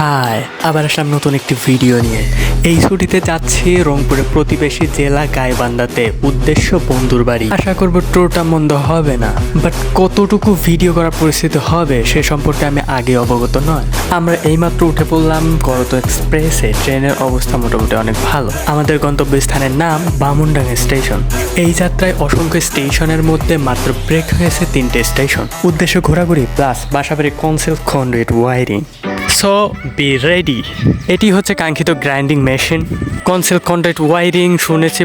High, আবার আসলাম নতুন একটি ভিডিও নিয়ে। এই ছুটিতে যাচ্ছি রংপুরের প্রতিবেশী জেলা গাইবান্ধাতে, উদ্দেশ্য বন্ধুর বাড়ি। আশা করব ট্যুরটা মন্দ হবে না, বাট কতটুকু ভিডিও করার পরিস্থিতি হবে সে সম্পর্কে আমি আগে অবগত নয়। আমরা এইমাত্র উঠে পড়লাম করতো এক্সপ্রেসে। ট্রেনের অবস্থা মোটামুটি অনেক ভালো। আমাদের গন্তব্যস্থানের নাম বামুনডাঙ্গা স্টেশন। এই যাত্রায় অসংখ্য স্টেশনের মধ্যে মাত্র ব্রেক হয়েছে 3টে স্টেশন। উদ্দেশ্য ঘোরাঘুরি প্লাস বাসাবাড়ি conceal conduit wiring. So be ready. এটি হচ্ছে কাঙ্ক্ষিত grinding machine. Conceal conduct wiring শুনেছি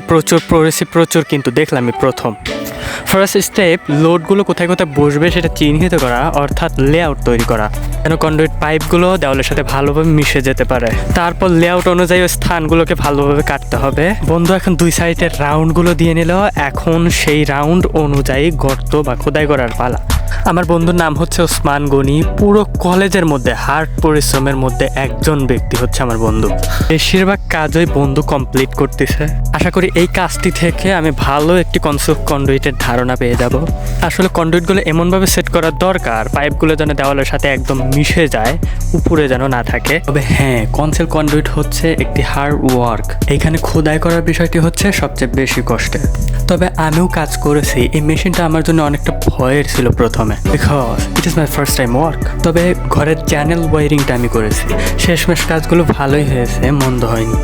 প্রচুর, কিন্তু দেখলামই প্রথম। ফার্স্ট স্টেপ, লোডগুলো কোথায় কোথায় বসবে সেটা চিহ্নিত করা, অর্থাৎ লেআউট তৈরি করা, যেন কন্ডুইট পাইপগুলো দেওয়ালের সাথে ভালোভাবে মিশে যেতে পারে। তারপর লেআউট অনুযায়ী ওই স্থানগুলোকে ভালোভাবে কাটতে হবে। বন্ধু এখন 2 সাইডের রাউন্ডগুলো দিয়ে নিল। এখন সেই রাউন্ড অনুযায়ী গর্ত বা খোদাই করার পালা। আমার বন্ধুর নাম হচ্ছে ওসমান গনি। পুরো কলেজের মধ্যে হার্ড পরিশ্রমের মধ্যে একজন ব্যক্তি হচ্ছে আমার বন্ধু। বেশিরভাগ কাজই বন্ধু কমপ্লিট করতেছে। আশা করি এই কাজটি থেকে আমি ভালো একটি কনসেপ্ট কন্ডুইটের ধারণা পেয়ে যাব। আসলে কন্ডুইটগুলো এমনভাবে সেট করার দরকার, পাইপগুলো যেন দেওয়ালের সাথে একদম মিশে যায়, উপরে যেন না থাকে। তবে হ্যাঁ, কনসেল কন্ডুইট হচ্ছে একটি হার্ড ওয়ার্ক। এখানে খোদাই করার বিষয়টি হচ্ছে সবচেয়ে বেশি কষ্টের। তবে আমিও কাজ করেছি। এই মেশিনটা আমার জন্য অনেকটা ভয়ের ছিল প্রথমে, because it is my first time work. তবে ঘরের চ্যানেল ওয়ারিংটা আমি করেছি। শেষমেশ কাজগুলো ভালোই হয়েছে, মন্দ হয়নি।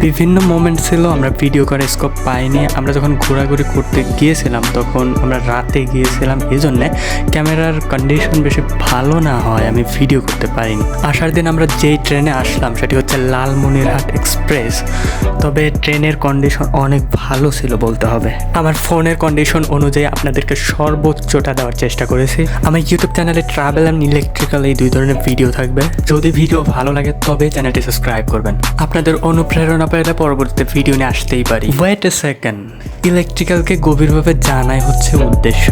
বিভিন্ন মোমেন্ট ছিল আমরা ভিডিও করার স্কোপ পাইনি। আমরা যখন ঘোরাঘুরি করতে গিয়েছিলাম তখন আমরা রাতে গিয়েছিলাম, এই জন্যে ক্যামেরার কন্ডিশন বেশি ভালো না হয় আমি ভিডিও করতে পারিনি। আসার দিন আমরা যেই ট্রেনে আসলাম সেটি হচ্ছে লালমনিরহাট এক্সপ্রেস। তবে ট্রেনের কন্ডিশন অনেক ভালো ছিল বলতে হবে। আমার ফোনের কন্ডিশন অনুযায়ী আপনাদেরকে সর্বোচ্চটা দেওয়ার চেষ্টা করেছি। আমার ইউটিউব চ্যানেলে ট্রাভেল অ্যান্ড ইলেকট্রিক্যাল এই 2 ধরনের ভিডিও থাকবে। যদি ভিডিও ভালো লাগে তবে চ্যানেলটি সাবস্ক্রাইব করবেন। আপনাদের অনুপ্রেরণা পেলে পরবর্তীতে ভিডিও নিয়ে আসতেই পারি। ওয়েট এ সেকেন্ড, ইলেকট্রিক্যালকে গভীরভাবে জানাই হচ্ছে উদ্দেশ্য।